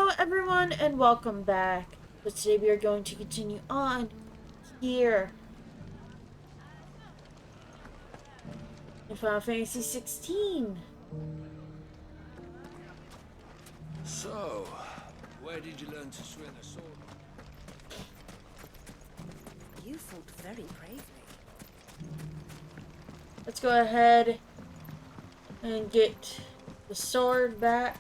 Hello everyone and welcome back. So today we are going to continue on here in Final Fantasy XVI. So, where did you learn to swing a sword? You fought very bravely. Let's go ahead and get the sword back.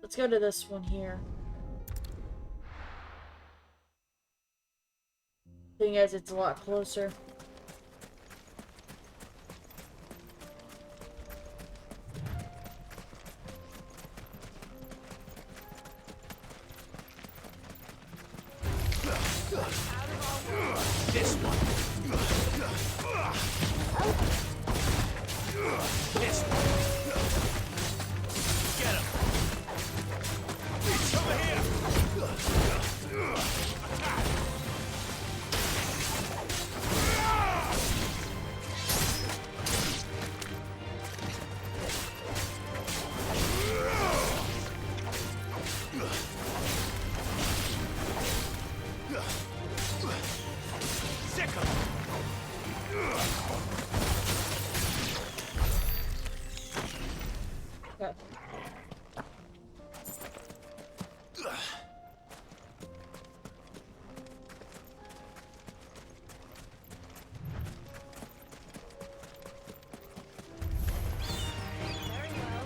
Let's go to this one here. Thing is, it's a lot closer. This one. This one. Get him. He's over here. Attack. Sick him. Okay. Very well.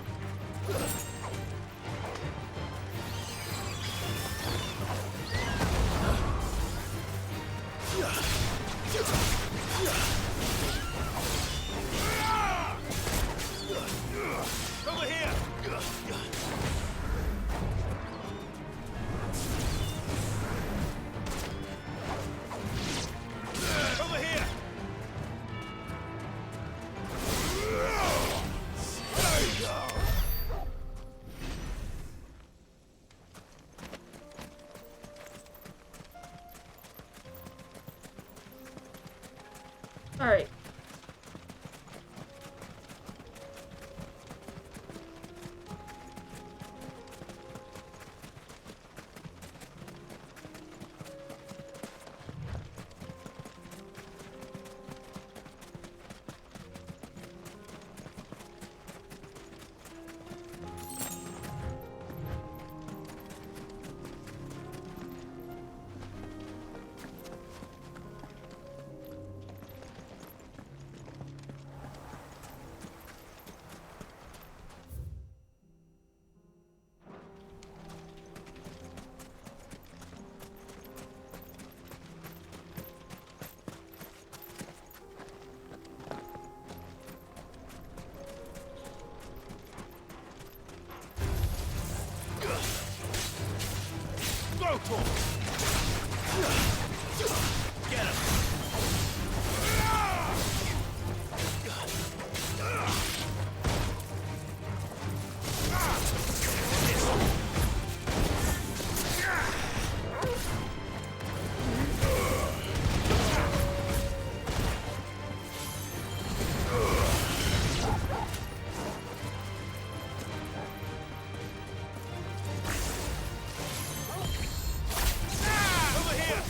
Over here. Over here. There you go. Alright. Go for it. Get him. Over here.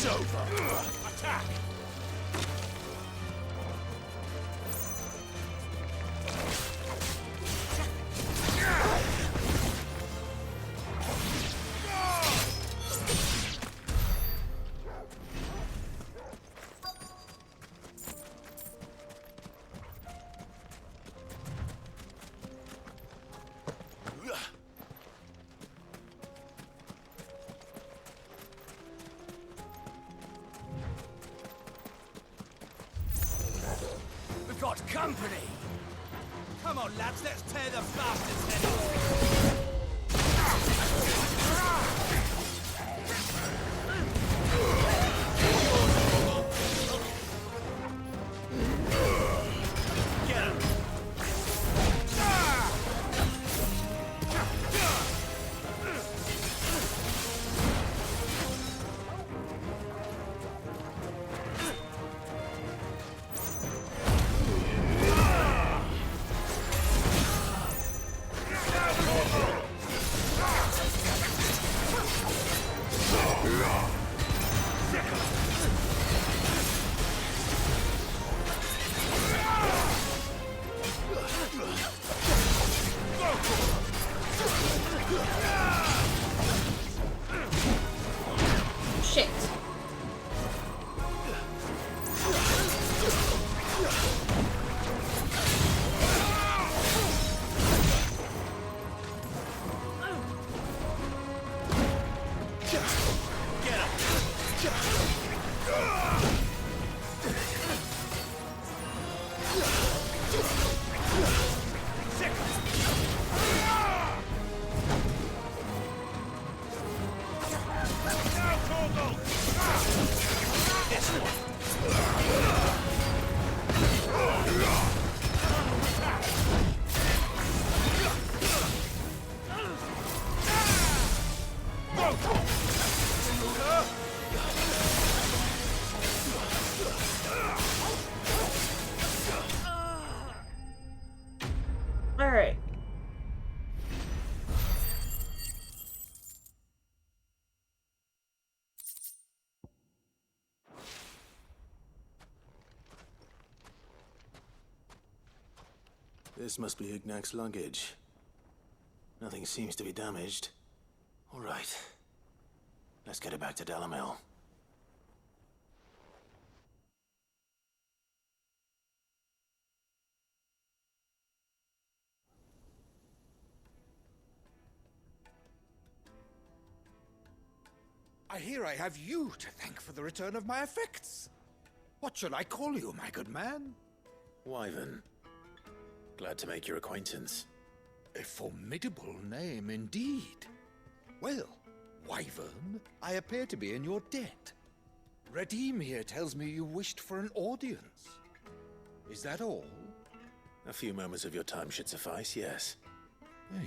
It's over. Attack! We've got company! Come on, lads, let's tear the bastard's head off! Get him! Shit. Alright. This must be Ignac's luggage. Nothing seems to be damaged. All right. Let's get it back to Delamil. I hear I have you to thank for the return of my effects. What shall I call you, my good man? Wyvern. Glad to make your acquaintance. A formidable name indeed. Well, Wyvern, I appear to be in your debt. Redeem here tells me you wished for an audience. Is that all? A few moments of your time should suffice, yes.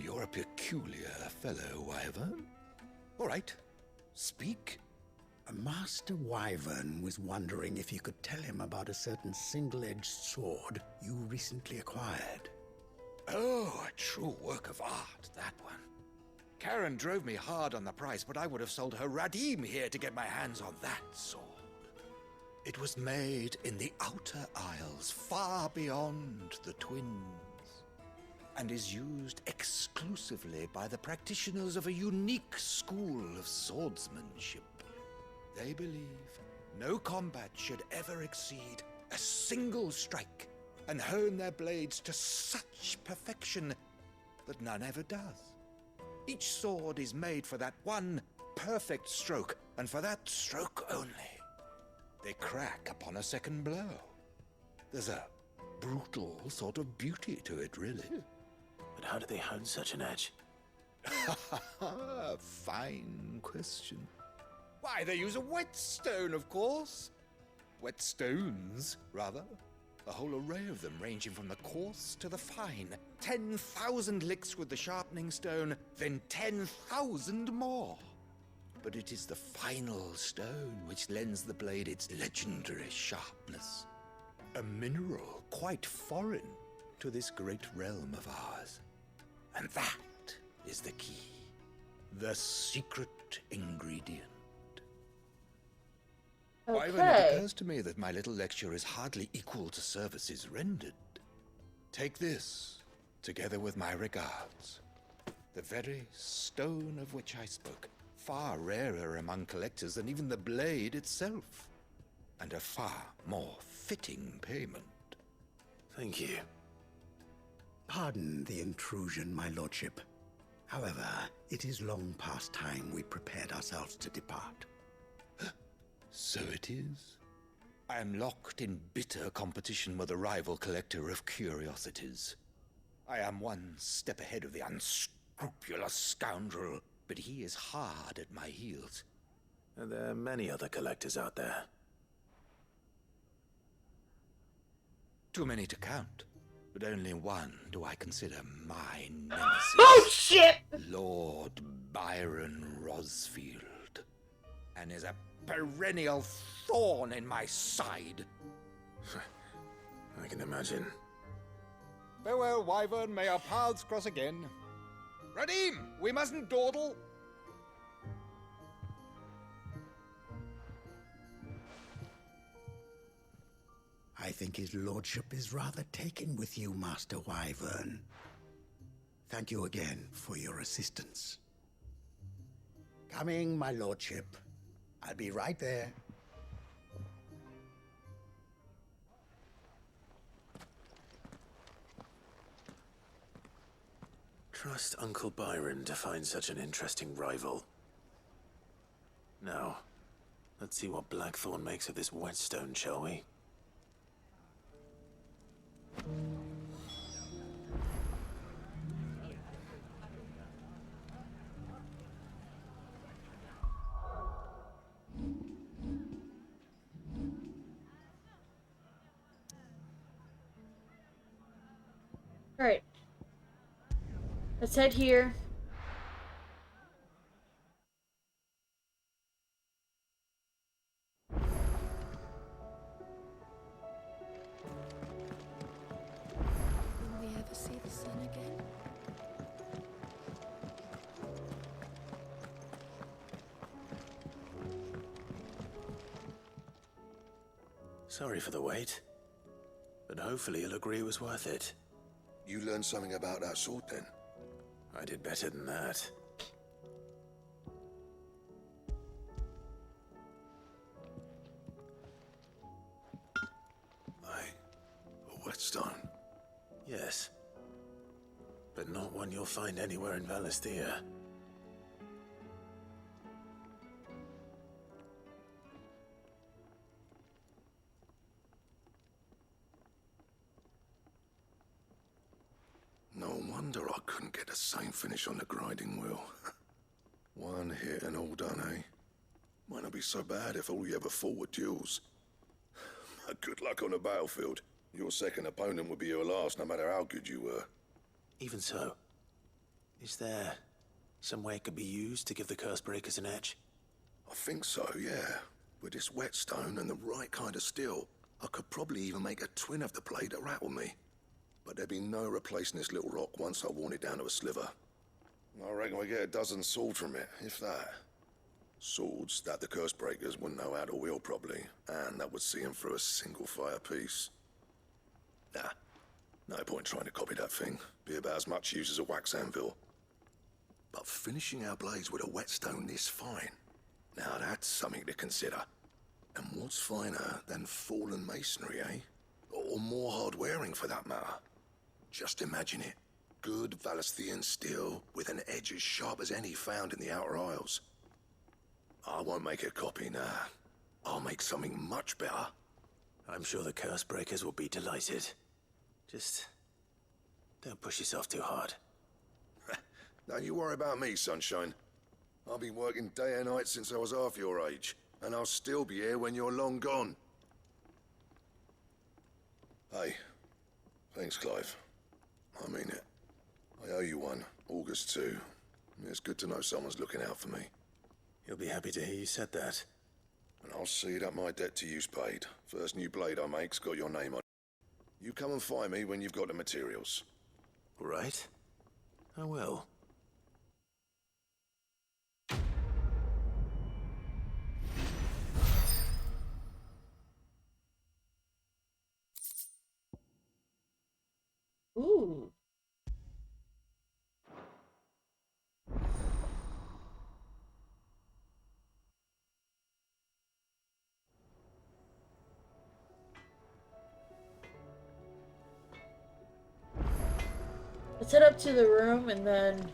You're a peculiar fellow, Wyvern. All right, speak. Master Wyvern was wondering if you could tell him about a certain single-edged sword you recently acquired. Oh, a true work of art, that one. Karen drove me hard on the price, but I would have sold her Radim here to get my hands on that sword. It was made in the Outer Isles, far beyond the Twins, and is used exclusively by the practitioners of a unique school of swordsmanship. They believe no combat should ever exceed a single strike, and hone their blades to such perfection that none ever does. Each sword is made for that one perfect stroke, and for that stroke only. They crack upon a second blow. There's a brutal sort of beauty to it, really. But how do they hone such an edge? Fine question. Why, they use a whetstone, of course. Whetstones, rather. A whole array of them, ranging from the coarse to the fine. 10,000 licks with the sharpening stone, then 10,000 more. But it is the final stone which lends the blade its legendary sharpness. A mineral quite foreign to this great realm of ours. And that is the key. The secret ingredient. Wyvern, it Okay. occurs to me that my little lecture is hardly equal to services rendered. Take this, together with my regards. The very stone of which I spoke, far rarer among collectors than even the blade itself, and a far more fitting payment. Thank you. Pardon the intrusion, my lordship. However, it is long past time we prepared ourselves to depart. So it is. I am locked in bitter competition with a rival collector of curiosities. I am one step ahead of the unscrupulous scoundrel, but he is hard at my heels. And there are many other collectors out there. Too many to count, but only one do I consider my nemesis. Oh shit! Lord Byron Rosfield, and is a perennial thorn in my side. I can imagine. Farewell, Wyvern. May our paths cross again. Radim, we mustn't dawdle. I think his lordship is rather taken with you, Master Wyvern. Thank you again for your assistance. Coming, my lordship. I'll be right there. Trust Uncle Byron to find such an interesting rival. Now, let's see what Blackthorn makes of this whetstone, shall we? Alright. Let's head here. Will we ever see the sun again? Sorry for the wait, but hopefully you'll agree it was worth it. You learned something about that sword then? I did better than that. A whetstone? Yes. But not one you'll find anywhere in Valisthea. No wonder I couldn't get the same finish on the grinding wheel. One hit and all done, eh? Might not be so bad if all you ever fought were duels. Good luck on the battlefield. Your second opponent would be your last, no matter how good you were. Even so, is there some way it could be used to give the curse breakers an edge? I think so, yeah. With this whetstone and the right kind of steel, I could probably even make a twin of the blade that rattled me. But there'd be no replacing this little rock once I worn it down to a sliver. I reckon we get a dozen swords from it, if that. Swords that the curse breakers wouldn't know how to wield properly, and that would see them through a single fire piece. Nah, no point trying to copy that thing. Be about as much use as a wax anvil. But finishing our blades with a whetstone this fine, now that's something to consider. And what's finer than fallen masonry, eh? Or more hard-wearing, for that matter. Just imagine it. Good Valisthean steel with an edge as sharp as any found in the Outer Isles. I won't make a copy, nah. I'll make something much better. I'm sure the curse breakers will be delighted. Just don't push yourself too hard. Don't you worry about me, sunshine. I've been working day and night since I was half your age, and I'll still be here when you're long gone. Hey, thanks, Clive. I mean it. I owe you one, August too. It's good to know someone's looking out for me. He'll be happy to hear you said that. And I'll see that my debt to you's paid. First new blade I make's got your name on it. You come and find me when you've got the materials. Right? I will. Ooh. Let's head up to the room and then...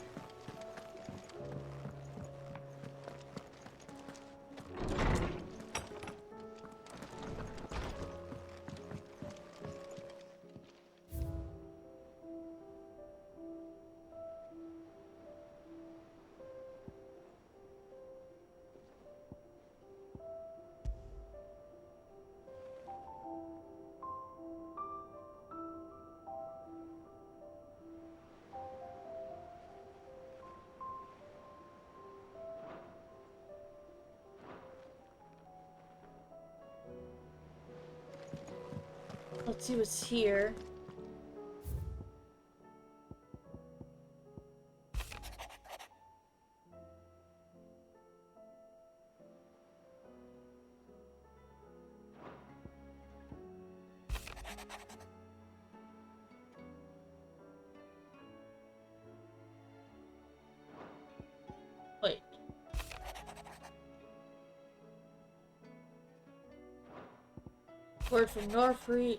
Let's see what's here. Wait. Word from Northreach.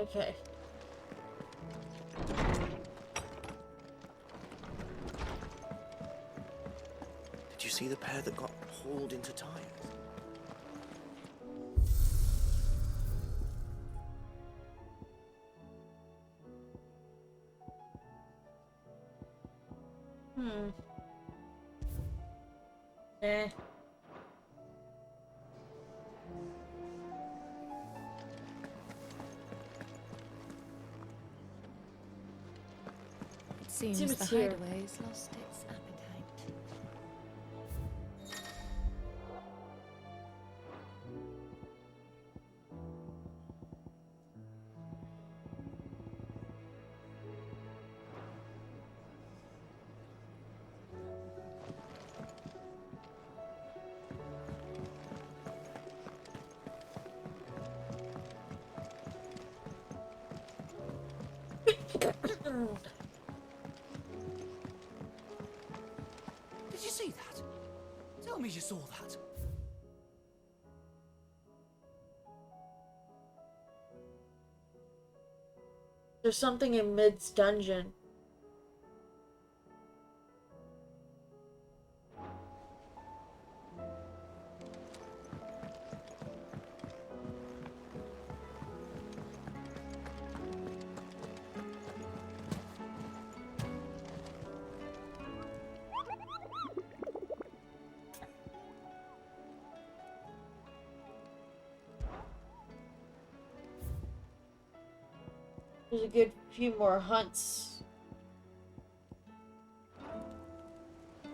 Okay. Did you see the pair that got hauled into tires? Eh. It seems See the what's here. hideaway's lost its appetite. Did you see that? Tell me you saw that. There's something in Mid's dungeon. There's a good few more hunts.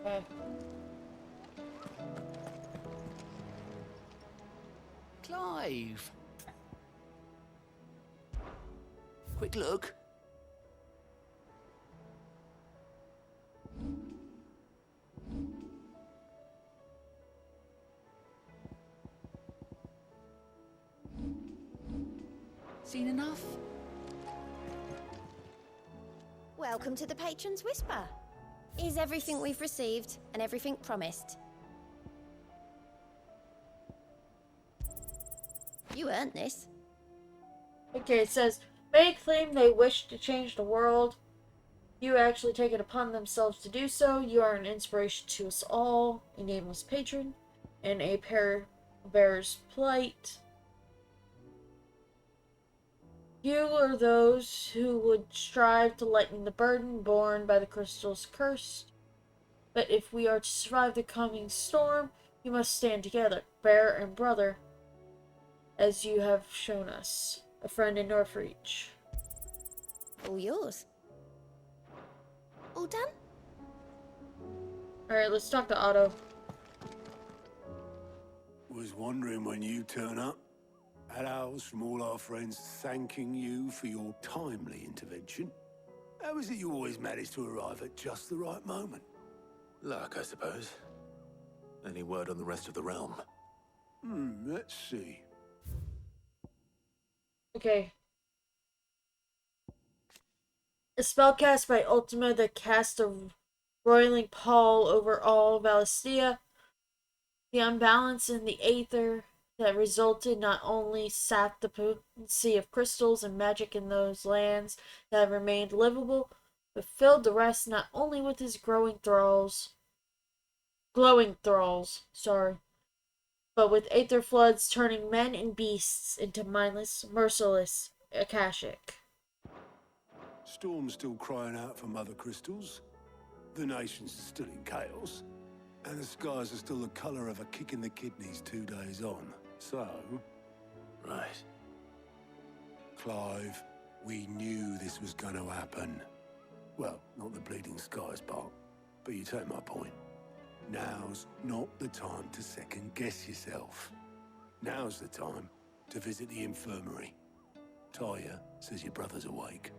Okay. Clive. Quick look. Seen enough? Welcome to the Patron's Whisper. Is everything we've received and everything promised? You earned this. Okay, it says, may claim they wish to change the world. You actually take it upon themselves to do so. You are an inspiration to us all, a nameless patron, and a bearer's plight. You are those who would strive to lighten the burden borne by the crystal's curse. But if we are to survive the coming storm, you must stand together, bear and brother, as you have shown us. A friend in Northreach. All yours. All done? Alright, let's talk to Otto. Was wondering when you turn up. Hellos from all our friends thanking you for your timely intervention. How is it you always manage to arrive at just the right moment? Luck, I suppose. Any word on the rest of the realm? Let's see. Okay. A spell cast by Ultima that cast a roiling pall over all Valistia. The unbalance in the aether that resulted not only sapped the potency of crystals and magic in those lands that have remained livable, but filled the rest not only with his glowing thralls, but with aether floods turning men and beasts into mindless, merciless Akashic. Storm's still crying out for mother crystals. The nations are still in chaos. And the skies are still the colour of a kick in the kidneys 2 days on. So... Right. Clive, we knew this was going to happen. Well, not the bleeding skies part, but you take my point. Now's not the time to second-guess yourself. Now's the time to visit the infirmary. Talia says your brother's awake.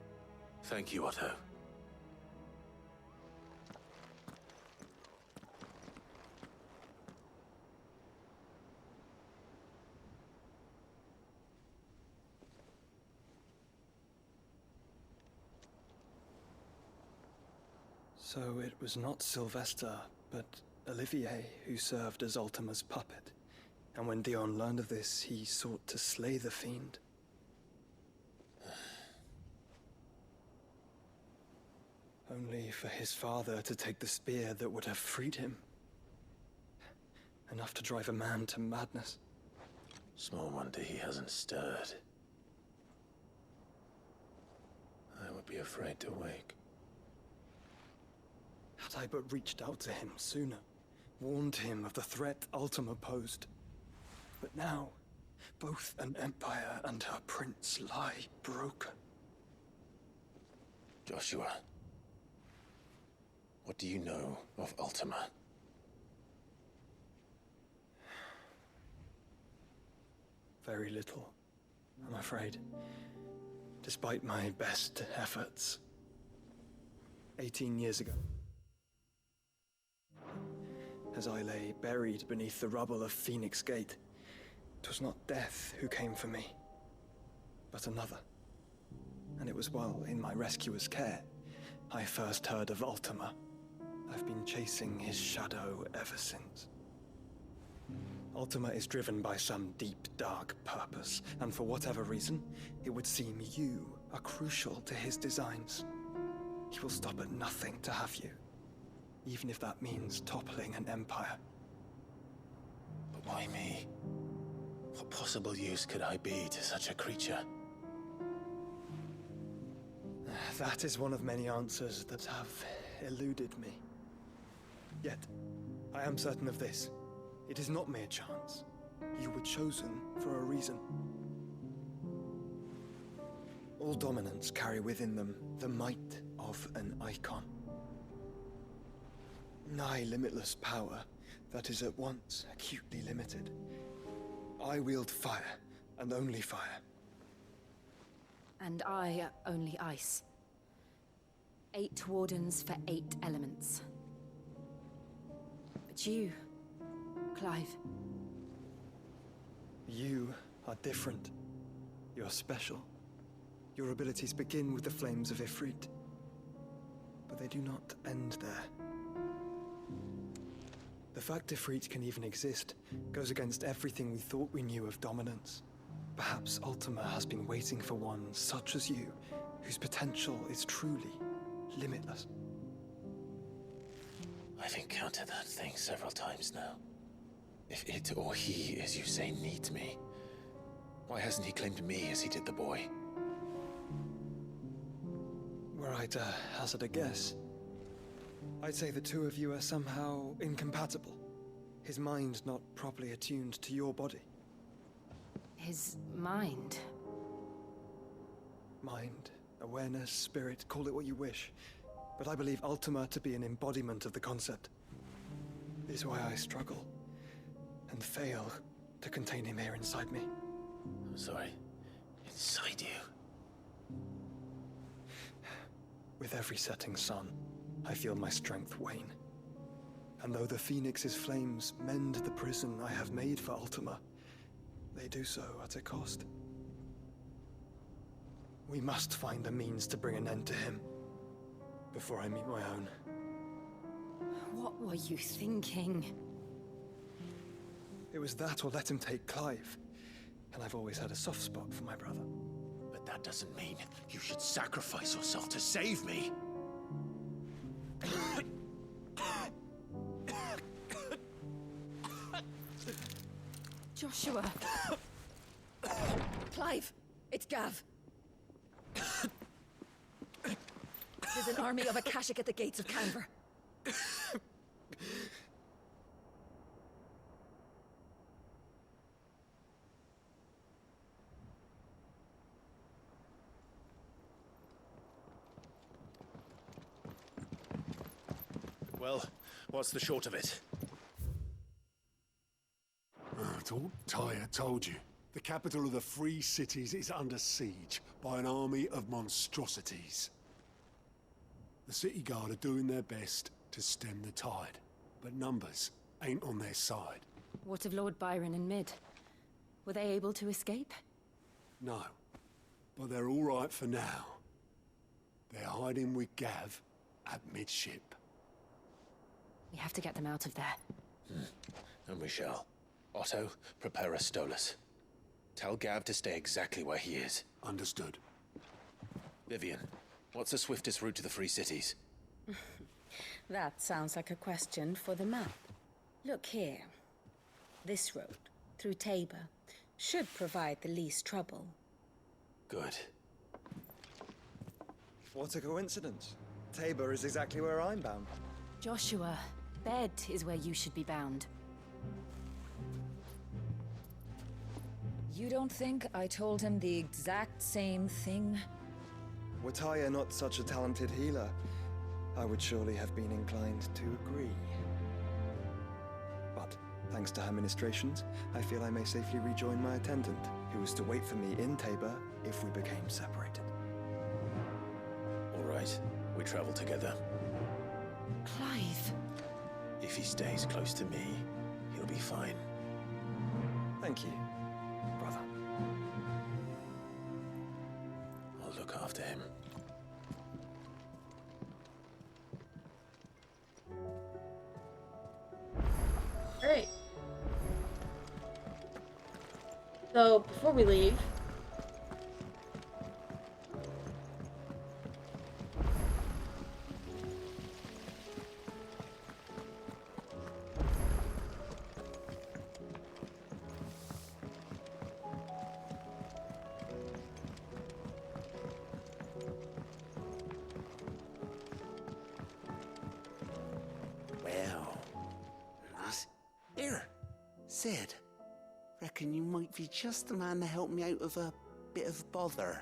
Thank you, Otto. So it was not Sylvester, but Olivier who served as Ultima's puppet. And when Dion learned of this, he sought to slay the fiend. Only for his father to take the spear that would have freed him. Enough to drive a man to madness. Small wonder he hasn't stirred. I would be afraid to wake. Had I but reached out to him sooner, warned him of the threat Ultima posed. But now, both an empire and her prince lie broken. Joshua, what do you know of Ultima? Very little, I'm afraid. Despite my best efforts. 18 years ago, as I lay buried beneath the rubble of Phoenix Gate, it was not death who came for me, but another. And it was while in my rescuer's care I first heard of Ultima. I've been chasing his shadow ever since. Ultima is driven by some deep, dark purpose, and for whatever reason, it would seem you are crucial to his designs. He will stop at nothing to have you, even if that means toppling an empire. But why me? What possible use could I be to such a creature? That is one of many answers that have eluded me. Yet, I am certain of this. It is not mere chance. You were chosen for a reason. All dominants carry within them the might of an icon. Nigh limitless power that is at once acutely limited. I wield fire, and only fire. And I only ice. 8 wardens for 8 elements. But you, Clive. You are different. You're special. Your abilities begin with the flames of Ifrit. But they do not end there. The fact Ifrit can even exist goes against everything we thought we knew of dominance. Perhaps Ultima has been waiting for one such as you, whose potential is truly limitless. I've encountered that thing several times now. If it or he, as you say, needs me, why hasn't he claimed me as he did the boy? Were I to hazard a guess, I'd say the two of you are somehow incompatible. His mind not properly attuned to your body. His mind. Mind, awareness, spirit, call it what you wish. But I believe Ultima to be an embodiment of the concept. It is why I struggle and fail to contain him here inside me. I'm sorry. Inside you? With every setting sun, I feel my strength wane. And though the Phoenix's flames mend the prison I have made for Ultima, they do so at a cost. We must find the means to bring an end to him before I meet my own. What were you thinking? It was that or let him take Clive. And I've always had a soft spot for my brother. But that doesn't mean you should sacrifice yourself to save me. Joshua! Clive! It's Gav! There's an army of Akashic at the gates of Canver. Well, what's the short of it? I thought Tyre told you. The capital of the Free Cities is under siege by an army of monstrosities. The city guard are doing their best to stem the tide, but numbers ain't on their side. What of Lord Byron and Mid? Were they able to escape? No, but they're all right for now. They're hiding with Gav at midship. We have to get them out of there. And we shall. Otto, prepare a Stolas. Tell Gav to stay exactly where he is. Understood. Vivian, what's the swiftest route to the Free Cities? That sounds like a question for the map. Look here. This road, through Tabor, should provide the least trouble. Good. What a coincidence. Tabor is exactly where I'm bound. Joshua, Bed is where you should be bound. You don't think I told him the exact same thing? Were Tyre not such a talented healer, I would surely have been inclined to agree. But, thanks to her ministrations, I feel I may safely rejoin my attendant, who was to wait for me in Tabor if we became separated. All right, we travel together. Clive! If he stays close to me, he'll be fine. Thank you, brother. I'll look after him. Alright. So, before we leave... Sid, reckon you might be just the man to help me out of a bit of bother,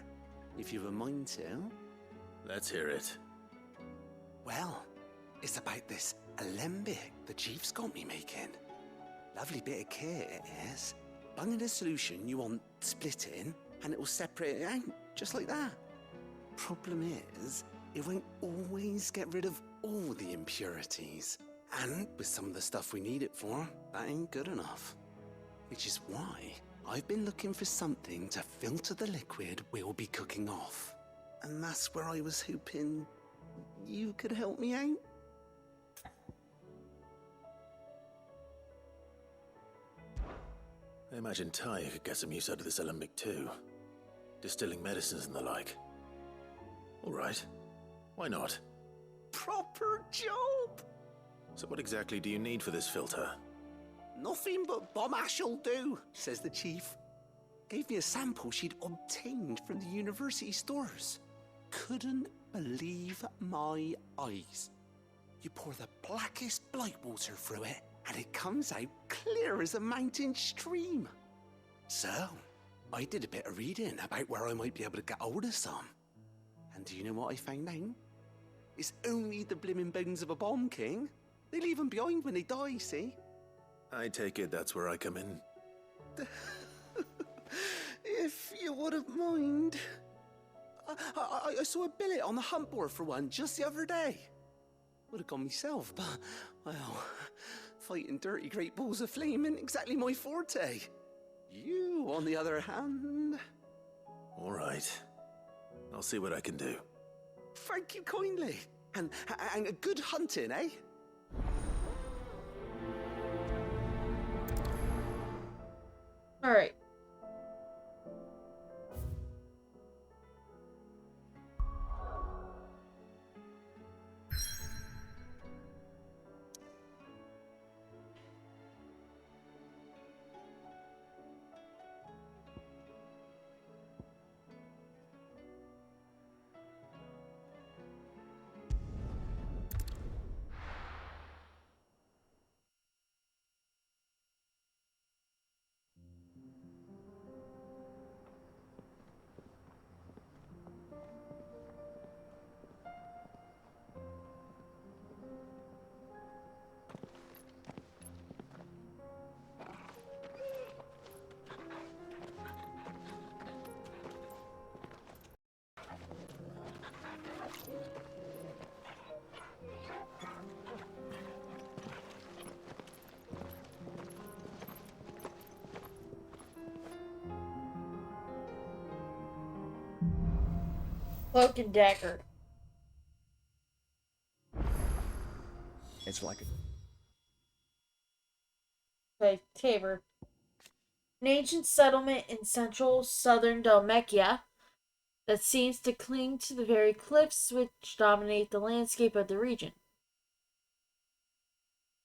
if you've a mind to. Let's hear it. Well, it's about this alembic the chief's got me making. Lovely bit of kit it is. Bunging a solution you want splitting, and it will separate it out, just like that. Problem is, it won't always get rid of all the impurities. And with some of the stuff we need it for, that ain't good enough. Which is why I've been looking for something to filter the liquid we'll be cooking off. And that's where I was hoping you could help me out. I imagine Ty could get some use out of this alembic too. Distilling medicines and the like. All right. Why not? Proper job! So what exactly do you need for this filter? Nothing but bomb ash'll do, says the chief. Gave me a sample she'd obtained from the university stores. Couldn't believe my eyes. You pour the blackest blight water through it, and it comes out clear as a mountain stream. So, I did a bit of reading about where I might be able to get hold of some. And do you know what I found out? It's only the blimmin' bones of a bomb king. They leave them behind when they die, see? I take it that's where I come in. If you wouldn't mind. I saw a billet on the hunt board for one just the other day. Would have gone myself, but, well, fighting dirty great balls of flame isn't exactly my forte. You, on the other hand... All right. I'll see what I can do. Thank you kindly. And a good hunting, eh? Alright. Cloak and dagger. It's like Okay, Tabor. An ancient settlement in central southern Dalmatia that seems to cling to the very cliffs which dominate the landscape of the region.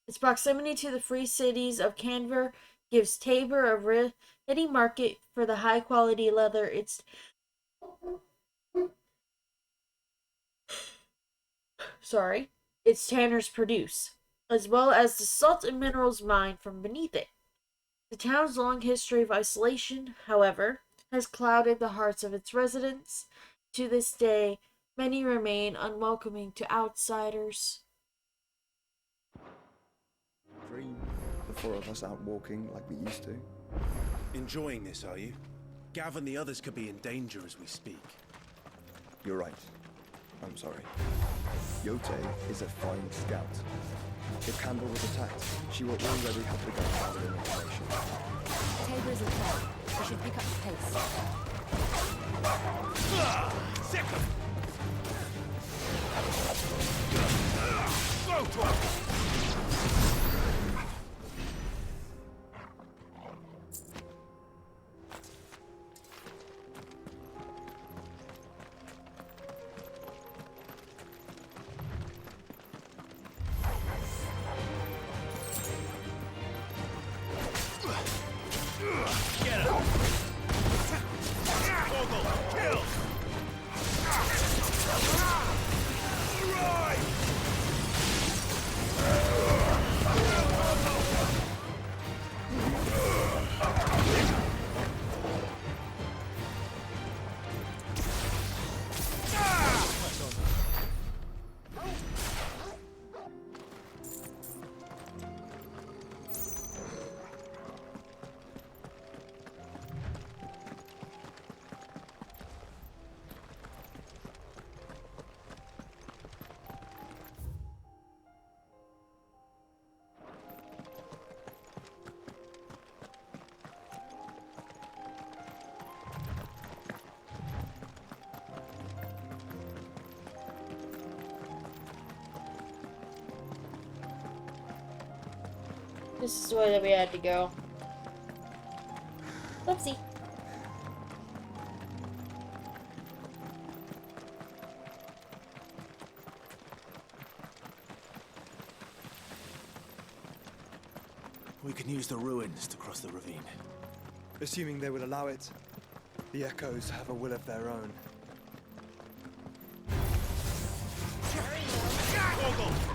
Its proximity to the free cities of Canver gives Tabor a ready market for the high-quality leather its tanners produce, as well as the salt and minerals mined from beneath it. The town's long history of isolation, however, has clouded the hearts of its residents. To this day, many remain unwelcoming to outsiders. 3, the 4 of us out walking like we used to. Enjoying this, are you? Gav and the others could be in danger as we speak. You're right. I'm sorry. Yote is a fine scout. If Campbell was attacked, she will already have begun gathering information. Tabor is in play. We should pick up the pace. Sick Go to it! This is the way that we had to go. Oopsie. We can use the ruins to cross the ravine. Assuming they will allow it. The Echoes have a will of their own.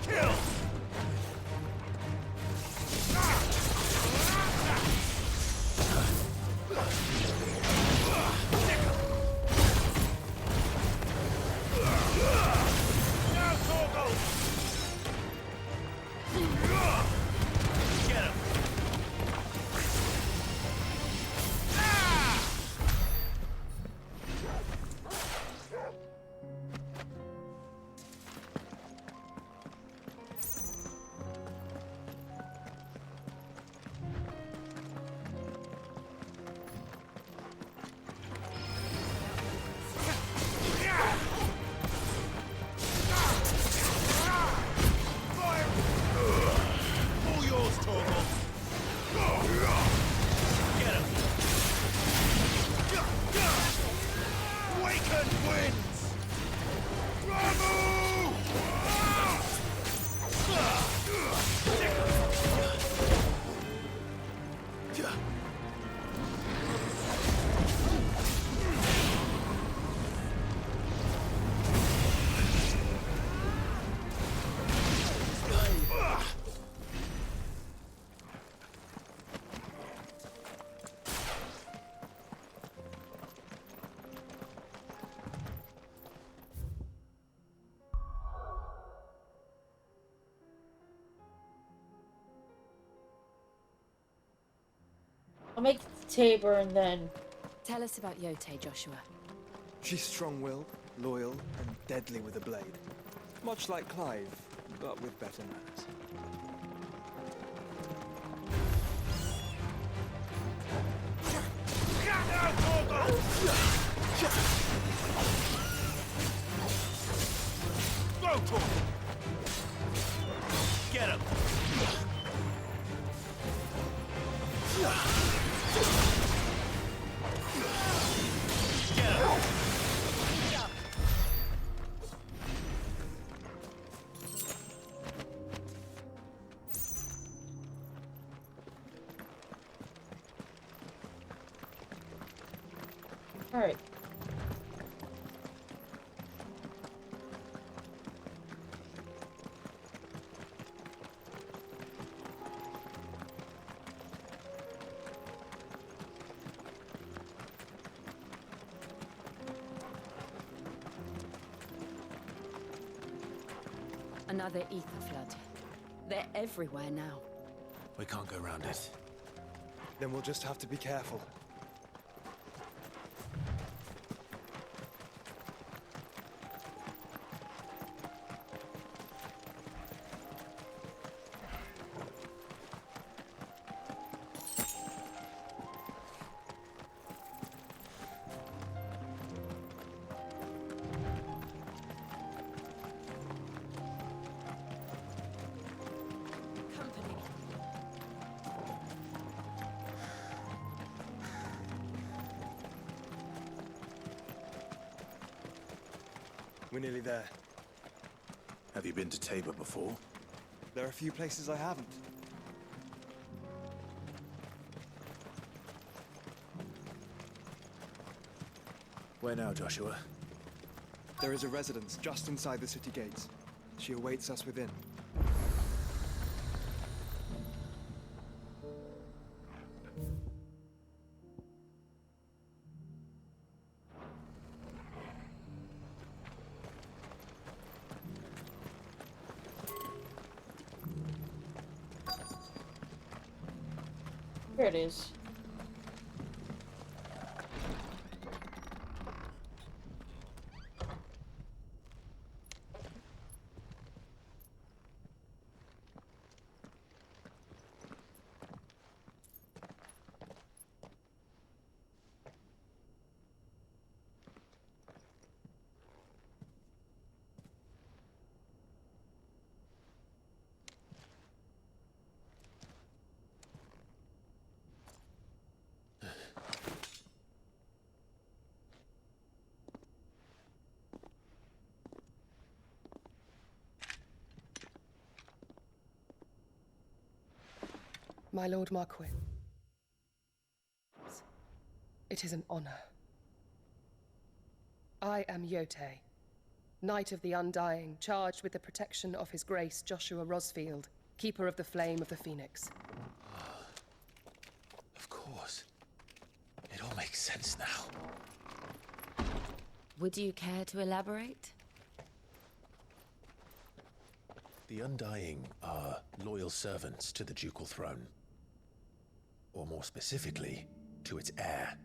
Kill! Awaken winds! Ramu! I'll make Tabor and then... Tell us about Yote, Joshua. She's strong-willed, loyal, and deadly with a blade. Much like Clive, but with better manners. Go, Tor! Get him! Alright. Another ether flood. They're everywhere now. We can't go around it. Then we'll just have to be careful. We're nearly there. Have you been to Tabor before? There are a few places I haven't. Where now, Joshua? There is a residence just inside the city gates. She awaits us within. Here it is. My Lord Marquis, it is an honor. I am Yote, Knight of the Undying, charged with the protection of His Grace Joshua Rosfield, Keeper of the Flame of the Phoenix. Of course. It all makes sense now. Would you care to elaborate? The Undying are loyal servants to the ducal throne. Or more specifically, to its heir.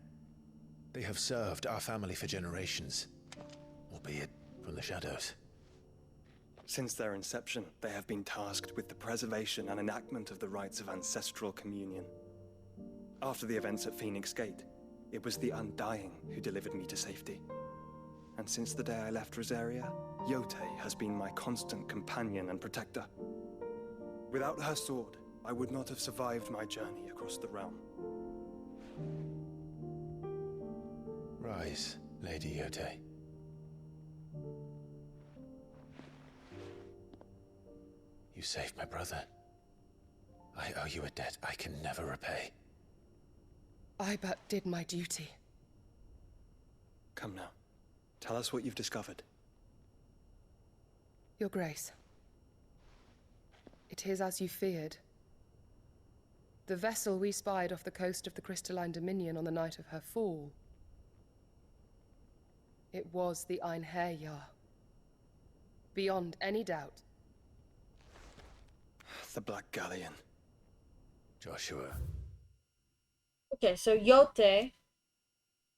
They have served our family for generations, albeit from the shadows. Since their inception, they have been tasked with the preservation and enactment of the rites of ancestral communion. After the events at Phoenix Gate, it was the Undying who delivered me to safety. And since the day I left Rosaria, Yote has been my constant companion and protector. Without her sword, I would not have survived my journey across the realm. Rise Lady Yote. You saved my brother. I owe you a debt I can never repay. I but did my duty. Come now. Tell us what you've discovered. Your Grace. It is as you feared. The vessel we spied off the coast of the Crystalline Dominion on the night of her fall. It was the Einherjar. Beyond any doubt. The Black Galleon. Joshua. Okay, so Yote,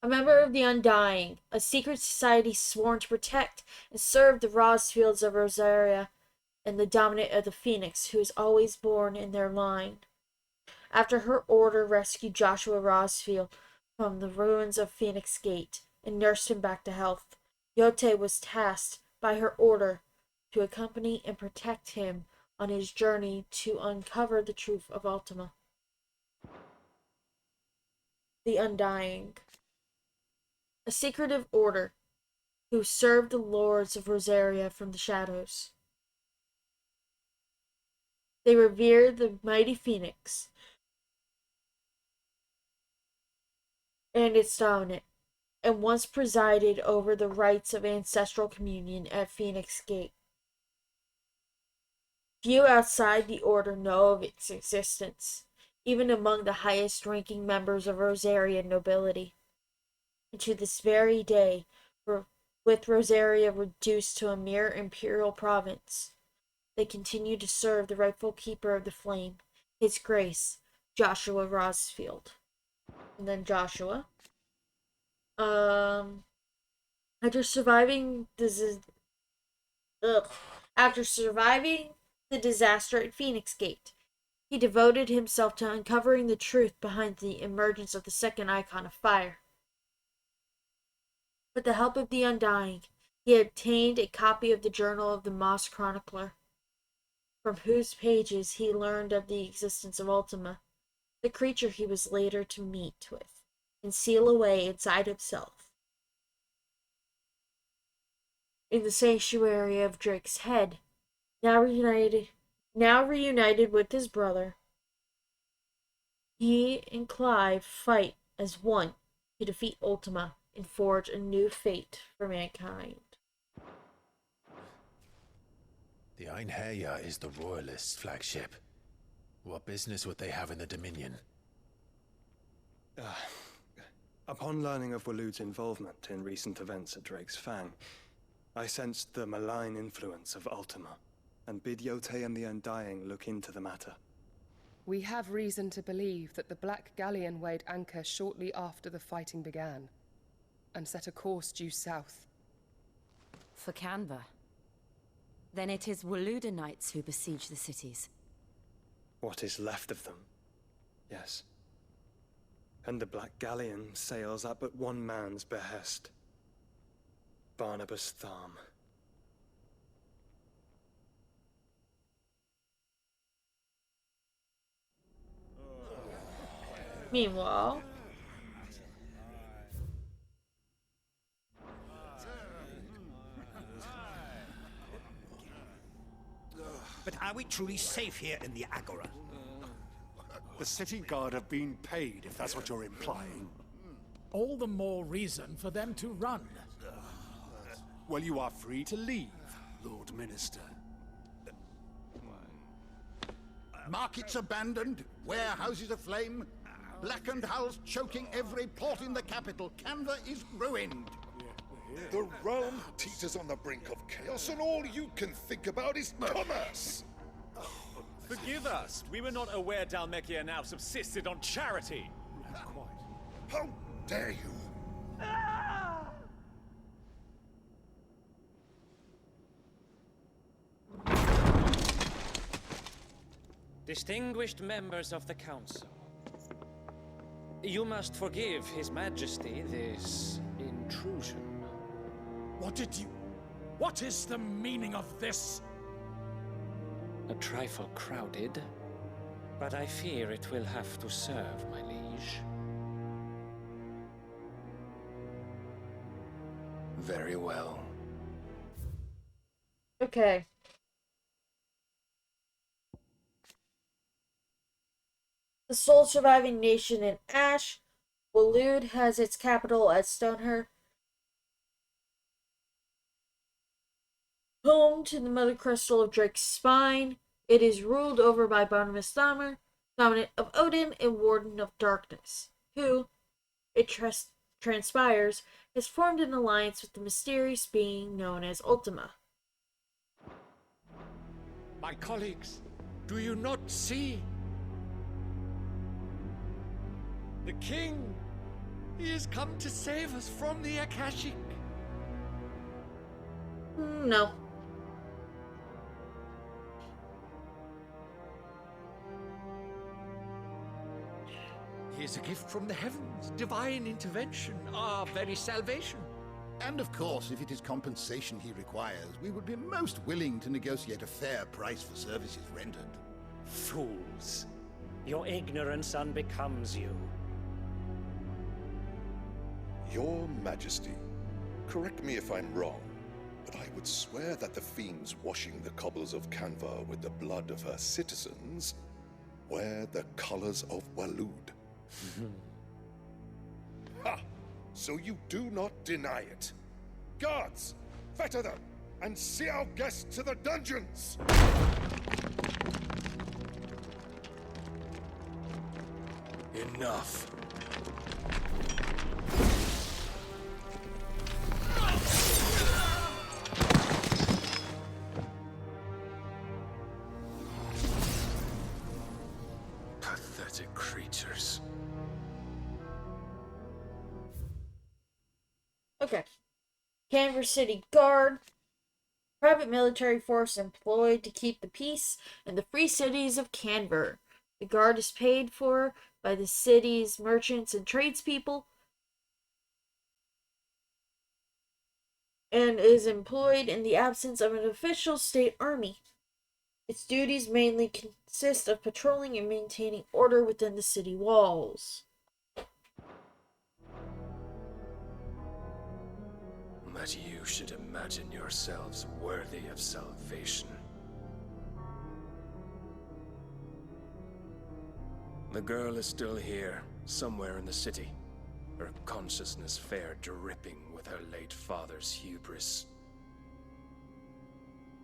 a member of the Undying, a secret society sworn to protect and serve the Rosfields of Rosaria and the dominant of the Phoenix, who is always born in their line. After her order rescued Joshua Rosfield from the ruins of Phoenix Gate and nursed him back to health, Yote was tasked by her order to accompany and protect him on his journey to uncover the truth of Ultima. The Undying, a secretive order who served the lords of Rosaria from the shadows. They revered the mighty Phoenix and its dominant, and once presided over the rites of ancestral communion at Phoenix Gate. Few outside the order know of its existence, even among the highest-ranking members of Rosarian nobility. And to this very day, with Rosaria reduced to a mere imperial province, they continue to serve the rightful keeper of the flame, His Grace, Joshua Rosfield. And then Joshua. After surviving the disaster at Phoenix Gate, he devoted himself to uncovering the truth behind the emergence of the second icon of fire. With the help of the Undying, he obtained a copy of the Journal of the Moss Chronicler, from whose pages he learned of the existence of Ultima, the creature he was later to meet with and seal away inside himself. In the sanctuary of Drake's Head, now reunited with his brother, he and Clive fight as one to defeat Ultima and forge a new fate for mankind. The Einherjar is the Royalists' flagship. What business would they have in the Dominion? Upon learning of Waloed's involvement in recent events at Drake's Fang, I sensed the malign influence of Ultima, and bid Yote and the Undying look into the matter. We have reason to believe that the Black Galleon weighed anchor shortly after the fighting began, and set a course due south. For Canva. Then it is Waloed Knights who besiege the cities. What is left of them, yes. And the Black Galleon sails at but one man's behest. Barnabas Tharm. Meanwhile, but are we truly safe here in the Agora? The city guard have been paid, if that's what you're implying. All the more reason for them to run. Well, you are free to leave, Lord Minister. Markets abandoned, warehouses aflame, blackened hulls choking every port in the capital. Canva is ruined. The realm teeters on the brink of chaos, and all you can think about is commerce. Forgive us. We were not aware Dhalmekia now subsisted on charity. How dare you? Distinguished members of the Council, you must forgive His Majesty this intrusion. What is the meaning of this? A trifle crowded, but I fear it will have to serve, my liege. Very well. Okay. The sole surviving nation in Ash, Waloed has its capital at Stoneher, home to the Mother Crystal of Drake's Spine. It is ruled over by Barnabas Thammer, dominant of Odin and Warden of Darkness, who, it transpires, has formed an alliance with the mysterious being known as Ultima. My colleagues, do you not see? The king! He has come to save us from the Akashic. No. He is a gift from the heavens, divine intervention, our very salvation. And of course, if it is compensation he requires, we would be most willing to negotiate a fair price for services rendered. Fools. Your ignorance unbecomes you. Your Majesty, correct me if I'm wrong, but I would swear that the fiends washing the cobbles of Canva with the blood of her citizens wear the colors of Waloed. Ha! So you do not deny it. Guards, fetter them, and see our guests to the dungeons! Enough. Pathetic creatures. Okay. Canberra City Guard, private military force employed to keep the peace in the free cities of Canberra. The guard is paid for by the city's merchants and tradespeople and is employed in the absence of an official state army. Its duties mainly consist of patrolling and maintaining order within the city walls. That you should imagine yourselves worthy of salvation. The girl is still here, somewhere in the city, her consciousness fair dripping with her late father's hubris.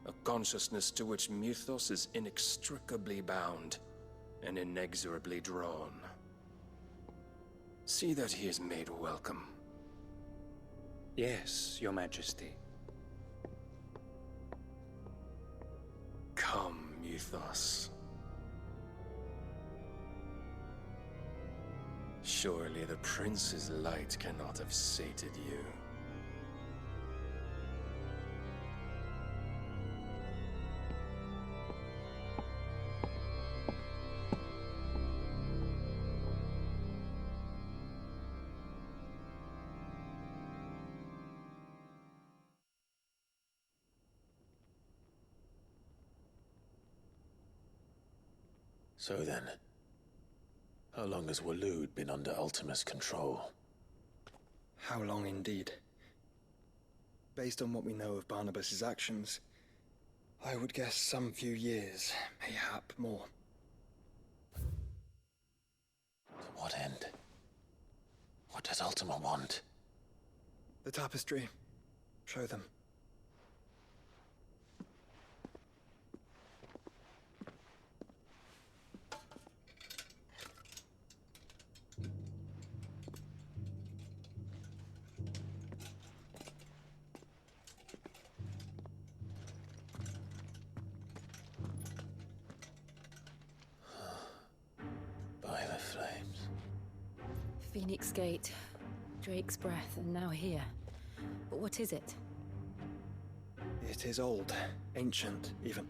A consciousness to which Mythos is inextricably bound and inexorably drawn. See that he is made welcome. Yes, Your Majesty. Come, Mythos. Surely the prince's light cannot have sated you. So then, how long has Waloed been under Ultima's control? How long indeed? Based on what we know of Barnabas's actions, I would guess some few years, mayhap more. To what end? What does Ultima want? The tapestry. Show them. By the flames. Phoenix Gate, Drake's breath, and now here. But what is it? It is old, ancient, even.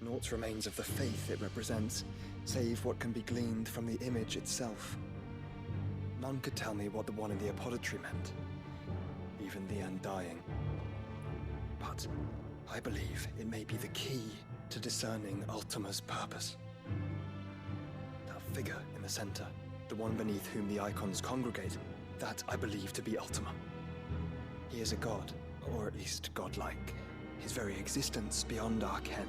Naught remains of the faith it represents, save what can be gleaned from the image itself. None could tell me what the one in the apothecary meant, even the Undying. But I believe it may be the key to discerning Ultima's purpose. That figure in the center, the one beneath whom the icons congregate, that I believe to be Ultima. He is a god, or at least godlike. His very existence beyond our ken.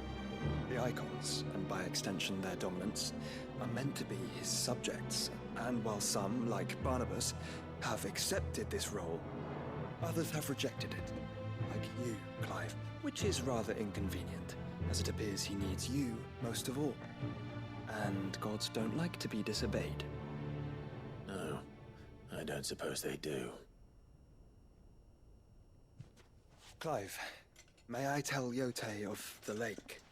The icons, and by extension their dominance, are meant to be his subjects, and while some, like Barnabas, have accepted this role, others have rejected it, like you, Clive, which is rather inconvenient, as it appears he needs you most of all. And gods don't like to be disobeyed. No, I don't suppose they do. Clive, may I tell Yote of the lake?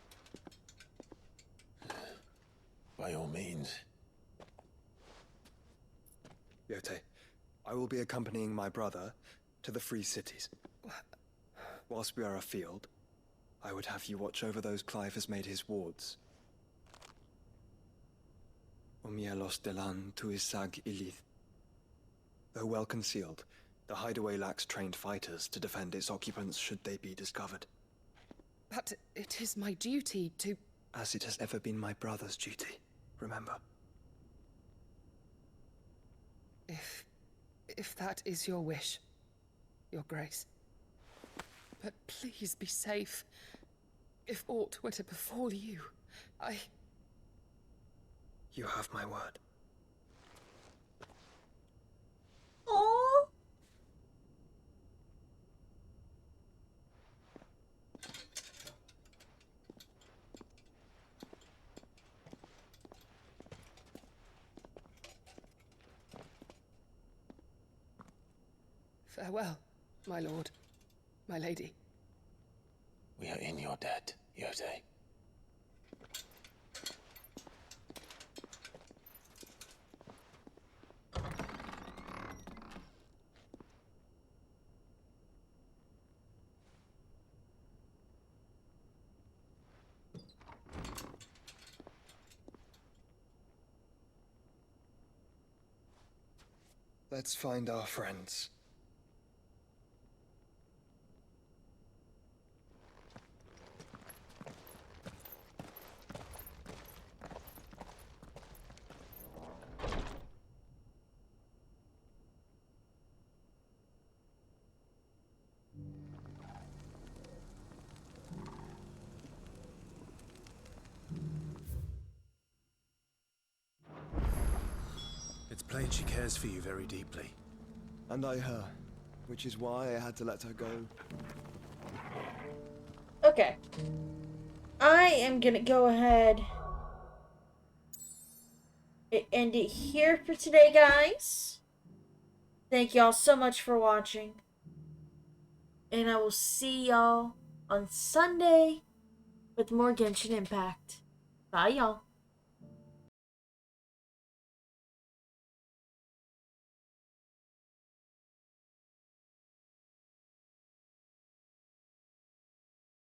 By all means. Yote, I will be accompanying my brother to the Free Cities. Whilst we are afield, I would have you watch over those Clive has made his wards. Omielos delan tuisag ilith. Though well concealed, the hideaway lacks trained fighters to defend its occupants should they be discovered. But it is my duty to... As it has ever been my brother's duty, remember. If that is your wish, Your Grace. But please be safe. If aught were to befall you, You have my word. Aww. Farewell, my lord, my lady. We are in your debt, Yote. Let's find our friends. It's plain she cares for you very deeply. And I her, which is why I had to let her go. Okay. I am gonna go ahead and end it here for today, guys. Thank y'all so much for watching. And I will see y'all on Sunday with more Genshin Impact. Bye, y'all.